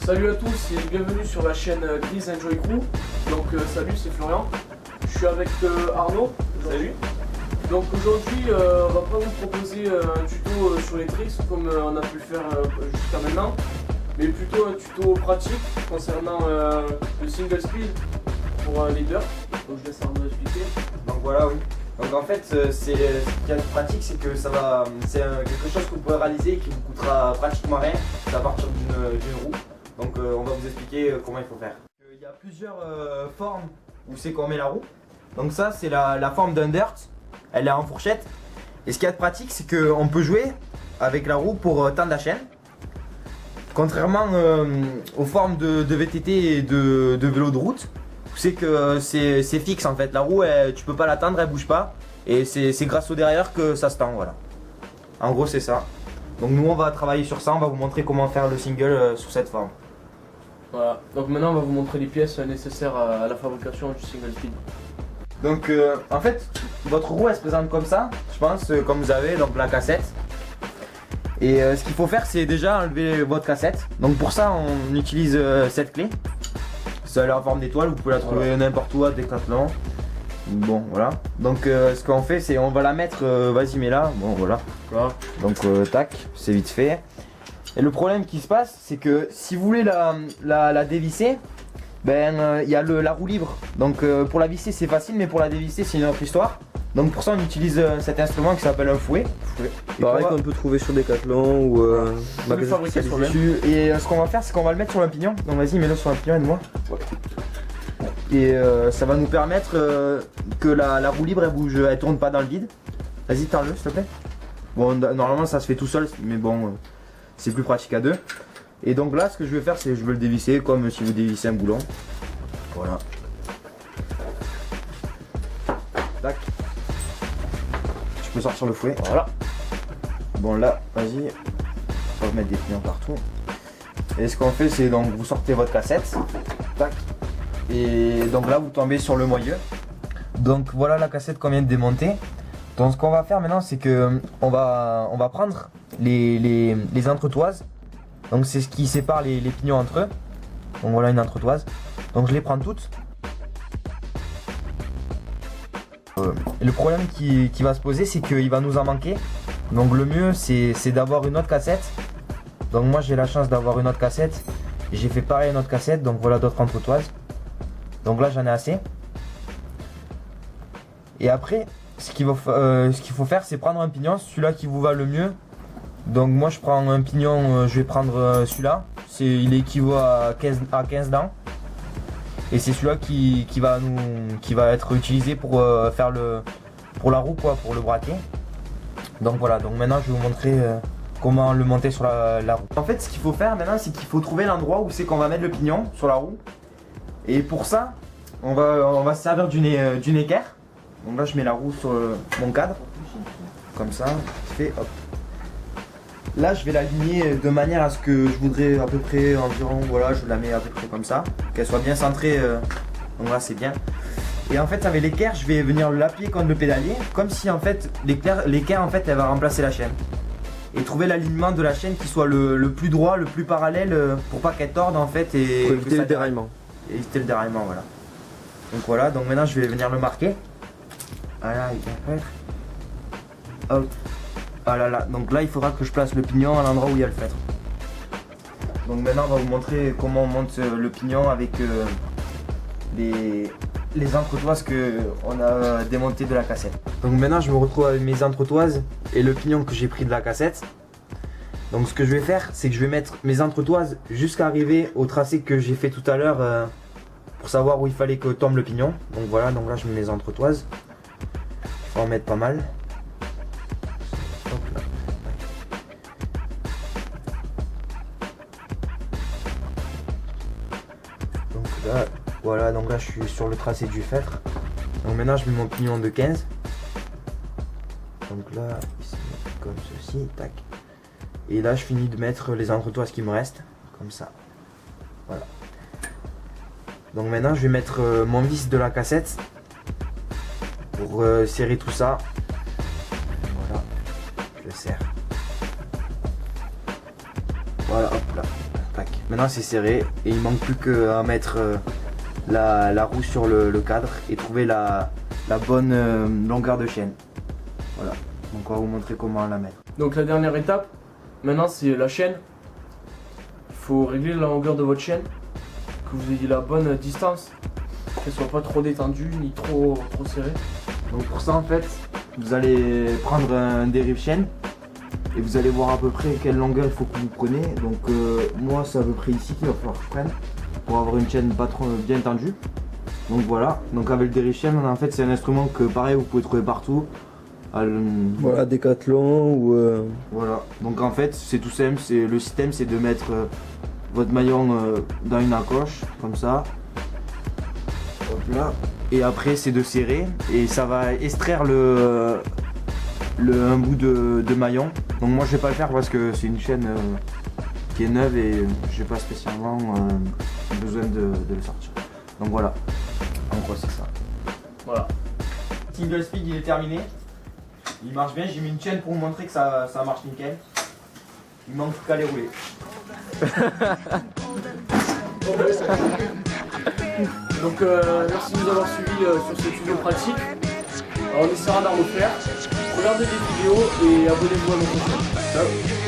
Salut à tous et bienvenue sur la chaîne Gris Enjoy Crew. Donc salut, c'est Florian. Je suis avec Arnaud. Salut. Donc aujourd'hui on va pas vous proposer un tuto sur les tricks comme on a pu le faire jusqu'à maintenant, mais plutôt un tuto pratique concernant le single speed pour un leader. Donc je laisse Arnaud expliquer. Donc voilà, oui. Donc en fait, ce qui est pratique, c'est que c'est quelque chose que vous pouvez réaliser et qui vous coûtera pratiquement rien. C'est à partir d'une roue. Donc on va vous expliquer comment il faut faire. Il y a plusieurs formes où c'est qu'on met la roue. Donc ça, c'est la forme d'un dirt. Elle est en fourchette. Et ce qui est pratique, c'est qu'on peut jouer avec la roue pour tendre la chaîne. Contrairement aux formes de VTT et de vélo de route, c'est que c'est fixe en fait. La roue, tu peux pas la tendre, elle bouge pas. Et c'est grâce au derrière que ça se tend, voilà. En gros, c'est ça. Donc nous, on va travailler sur ça. On va vous montrer comment faire le single sous cette forme. Voilà. Donc maintenant, on va vous montrer les pièces nécessaires à la fabrication du single speed. Donc en fait, votre roue, elle se présente comme ça, je pense, comme vous avez, donc la cassette. Et ce qu'il faut faire, c'est déjà enlever votre cassette. Donc pour ça, on utilise cette clé. Ça a en forme d'étoile, vous pouvez la trouver n'importe où à Decathlon. Bon, voilà. Donc ce qu'on fait, c'est on va la mettre, vas-y, mets-la. Bon, voilà. Donc tac, c'est vite fait. Et le problème qui se passe, c'est que si vous voulez la dévisser, ben il y a la roue libre. Donc pour la visser, c'est facile, mais pour la dévisser, c'est une autre histoire. Donc pour ça, on utilise cet instrument qui s'appelle un fouet. Pareil qu'on peut trouver sur Decathlon ou fabriquer soi-même. Et ce qu'on va faire, c'est qu'on va le mettre sur un pignon. Donc vas-y, mets-le sur un pignon, aide-moi. Et ça va nous permettre que la roue libre, elle bouge, elle tourne pas dans le vide. Vas-y, tends-le, s'il te plaît. Bon, normalement, ça se fait tout seul, mais bon, c'est plus pratique à deux. Et donc là, ce que je vais faire, c'est que je vais le dévisser comme si vous dévissez un boulon. Voilà. Tac. Tu peux sortir le fouet. Voilà. Bon là, vas-y. On va mettre des pignons partout. Et ce qu'on fait, c'est donc vous sortez votre cassette. Tac. Et donc là, vous tombez sur le moyeu. Donc voilà la cassette qu'on vient de démonter. Donc ce qu'on va faire maintenant, c'est que on va prendre les entretoises. Donc c'est ce qui sépare les pignons entre eux. Donc voilà une entretoise. Donc je les prends toutes. Et le problème qui va se poser, c'est qu'il va nous en manquer. Donc le mieux, c'est d'avoir une autre cassette. Donc moi j'ai la chance d'avoir une autre cassette. J'ai fait pareil une autre cassette, donc voilà d'autres entretoises. Donc là j'en ai assez. Et après, ce qu'il faut faire, c'est prendre un pignon, celui-là qui vous va le mieux. Donc moi je prends un pignon, je vais prendre celui-là. Il équivaut à 15 dents. Et c'est celui-là qui va être utilisé pour faire pour la roue, quoi, pour le braquer. Donc voilà, donc maintenant je vais vous montrer comment le monter sur la roue. En fait, ce qu'il faut faire maintenant, c'est qu'il faut trouver l'endroit où c'est qu'on va mettre le pignon sur la roue. Et pour ça, on va se servir d'une équerre. Donc là je mets la roue sur mon cadre. Comme ça, fait hop. Là je vais l'aligner de manière à ce que je voudrais à peu près environ, voilà, je la mets à peu près comme ça, qu'elle soit bien centrée, donc là c'est bien. Et en fait avec l'équerre je vais venir l'appuyer contre le pédalier, comme si en fait l'équerre en fait elle va remplacer la chaîne. Et trouver l'alignement de la chaîne qui soit le plus droit, le plus parallèle, pour pas qu'elle torde en fait et pour éviter le déraillement. Et éviter le déraillement, voilà. Donc voilà, donc maintenant je vais venir le marquer. Voilà, il est bien fait. Hop. Ah là là, donc là il faudra que je place le pignon à l'endroit où il y a le feutre. Donc maintenant on va vous montrer comment on monte le pignon avec les entretoises qu'on a démontées de la cassette. Donc maintenant je me retrouve avec mes entretoises et le pignon que j'ai pris de la cassette. Donc ce que je vais faire, c'est que je vais mettre mes entretoises jusqu'à arriver au tracé que j'ai fait tout à l'heure pour savoir où il fallait que tombe le pignon. Donc voilà, donc là je mets mes entretoises. Il faut en mettre pas mal. Là, voilà, donc là je suis sur le tracé du feutre. Donc maintenant je mets mon pignon de 15. Donc là, ici, comme ceci, tac. Et là je finis de mettre les entretoises qui me restent, comme ça. Voilà. Donc maintenant je vais mettre mon vis de la cassette pour serrer tout ça. Voilà, je le serre. Voilà, hop là, tac. Maintenant c'est serré et il manque plus qu'à mettre la roue sur le cadre et trouver la bonne longueur de chaîne. Voilà, donc on va vous montrer comment la mettre. Donc la dernière étape, maintenant c'est la chaîne. Il faut régler la longueur de votre chaîne, que vous ayez la bonne distance, qu'elle soit pas trop détendue ni trop serrée. Donc pour ça en fait, vous allez prendre un dérive chaîne et vous allez voir à peu près quelle longueur il faut que vous preniez. Donc moi c'est à peu près ici qu'il va falloir que je prenne pour avoir une chaîne pas trop bien tendue. Donc voilà, donc avec le dérive chaîne en fait c'est un instrument que pareil vous pouvez trouver partout. Voilà, Decathlon ou... Voilà, donc en fait c'est tout simple, le système c'est de mettre votre maillon dans une encoche comme ça. Hop là. Et après c'est de serrer et ça va extraire un bout de maillon. Donc moi je vais pas le faire parce que c'est une chaîne qui est neuve et j'ai pas spécialement besoin de le sortir. Donc voilà, en gros c'est ça. Voilà. Single speed il est terminé. Il marche bien, j'ai mis une chaîne pour vous montrer que ça marche nickel. Il manque plus qu'à les rouler. Donc merci de nous avoir suivis sur ce tuto pratique. Alors, on essaiera d'en refaire. Regardez des vidéos et abonnez-vous à notre chaîne. Ciao.